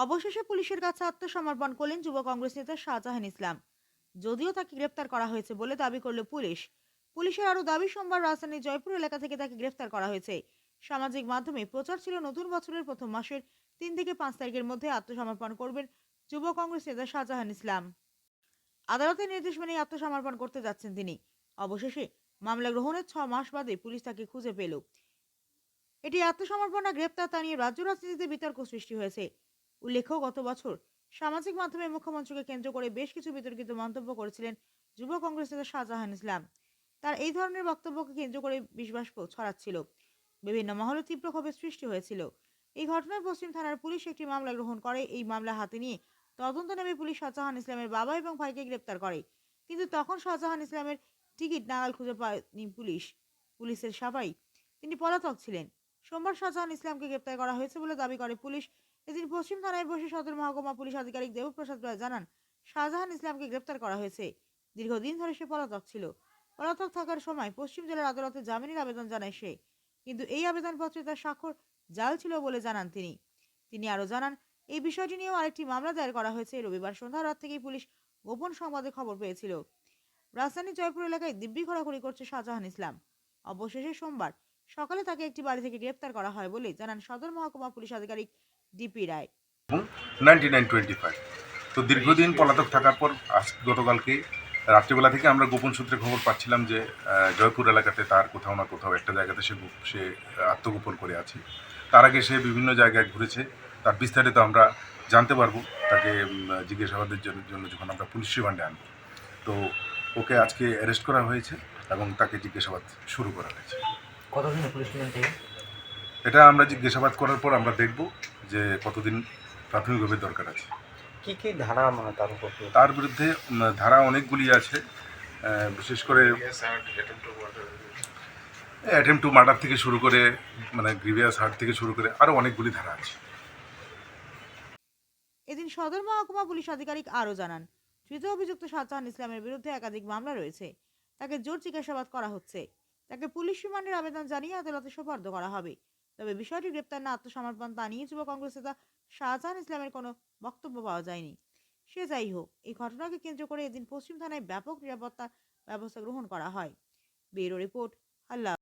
অবশেষে পুলিশের কাছে আত্মসমর্পণ করলেন যুব কংগ্রেস নেতা শাহজাহান ইসলাম। যদিও তাকে গ্রেপ্তার করা হয়েছে বলে দাবি করল পুলিশ। পুলিশের আরো দাবি, সোমবার রাজধানীর জয়পুর এলাকা থেকে তাকে গ্রেফতার করা হয়েছে। সামাজিক মাধ্যমে প্রচার ছিল নতুন বছরের প্রথম মাসের 3 থেকে 5 তারিখের মধ্যে আত্মসমর্পণ করবেন যুব কংগ্রেস নেতা শাহজাহান ইসলাম। আদালতের নির্দেশ মেনে আত্মসমর্পণ করতে যাচ্ছেন তিনি। অবশেষে মামলা গ্রহণের 6 মাস বাদে পুলিশ তাকে খুঁজে পেল। এটি আত্মসমর্পণ না গ্রেপ্তার তা নিয়ে রাজ্য রাজনীতিতে বিতর্ক সৃষ্টি হয়েছে। উল্লেখ্য, গত বছর সামাজিক মাধ্যমে মুখ্যমন্ত্রীকে কেন্দ্র করে বেশ কিছু বিতর্কিত মন্তব্য করেছিলেন যুব কংগ্রেস নেতা শাহজাহান ইসলাম। তার এই ধরনের বক্তব্যকে কেন্দ্র করে বিষবাষ্প ছড়াচ্ছিল। বিভিন্ন মহলে তীব্র ক্ষোভের সৃষ্টি হয়েছিল। এই ঘটনায় পশ্চিম থানার পুলিশ একটি মামলা গ্রহণ করে। এই মামলা হাতে নিয়ে তদন্ত নেমে পুলিশ শাহজাহান ইসলামের বাবা এবং ভাইকে গ্রেপ্তার করে। কিন্তু তখন শাহজাহান ইসলামের টিকিট নাগাল খুঁজে পায়নি পুলিশ। পুলিশের সবাই তিনি পলাতক ছিলেন। সোমবার শাহজাহান ইসলামকে গ্রেপ্তার করা হয়েছে বলে দাবি করে পুলিশ। এদিন পশ্চিম থানায় বসে সদর মহকুমা পুলিশ আধিকারিক দেবপ্রসাদ রায় জানান, শাহজাহান ইসলামকে গ্রেপ্তার করা হয়েছে। দীর্ঘদিন ধরে সে পলাতক ছিল। পলাতক থাকার সময় পশ্চিম জেলার আদালতে জামিনের আবেদন জানায় সে। কিন্তু এই আবেদনপত্রে তার স্বাক্ষর জাল ছিল বলে জানান তিনি। তিনি আরও জানান, এই বিষয়টি নিয়েও আরেকটি মামলা দায়ের করা হয়েছে। রবিবার সন্ধ্যা রাত থেকেই পুলিশ গোপন সংবাদে খবর পেয়েছিল রাজধানী জয়পুর এলাকায় দিব্যি ঘোরাঘুরি করছে শাহজাহান ইসলাম। অবশেষে সোমবার সকালে তাকে একটি বাড়ি থেকে গ্রেপ্তার করা হয় বলে জানান সদর মহকুমা পুলিশ আধিকারিক ডিপি রায়। 9925। তো দীর্ঘদিন পলাতক থাকার পর গতকালকে রাত্রিবেলা থেকে আমরা গোপন সূত্রে খবর পাচ্ছিলাম যে জয়পুর এলাকাতে তার কোথাও না কোথাও একটা জায়গাতে সে আত্মগোপন করে আছে। তার আগে সে বিভিন্ন জায়গায় ঘুরেছে। তার বিস্তারিত আমরা জানতে পারবো তাকে জিজ্ঞাসাবাদের জন্য যখন আমরা পুলিশ রিমান্ডে আনবো। তো ওকে আজকে অ্যারেস্ট করা হয়েছে এবং তাকে জিজ্ঞাসাবাদ শুরু করা হয়েছে। কতদিন পুলিশ রিমান্ড থেকে? এটা আমরা জিজ্ঞাসাবাদ করার পর আমরা দেখব যে কতদিন প্রাথমিকভাবে দরকার আছে। কি কি ধারা তার উপর? তার বিরুদ্ধে ধারা অনেকগুলি আছে। বিশেষ করে অ্যাটেম্প টু মার্ডার থেকে শুরু করে গ্রিভিয়াস হার্ট থেকে শুরু করে আরও অনেকগুলি ধারা আছে। এদিন সদর মহকুমা পুলিশ আধিকারিক আরও জানান, ধৃত অভিযুক্ত শাহজাহান ইসলামের বিরুদ্ধে একাধিক মামলা রয়েছে। তাকে জোর জিজ্ঞাসাবাদ করা হচ্ছে। তাকে পুলিশ রিমান্ডের আবেদন জানিয়ে আদালতে সোপর্দ করা হবে। তবে বিষয়টি গ্রেপ্তার না আত্মসমর্পণ তা নিয়ে যুব কংগ্রেস নেতা শাহজাহান ইসলামের কোনো বক্তব্য পাওয়া যায়নি। সে যাই হোক, এই ঘটনাকে কেন্দ্র করে এদিন পশ্চিম থানায় ব্যাপক নিরাপত্তা ব্যবস্থা গ্রহণ করা হয়। ব্যুরো রিপোর্ট, আল্লাহ।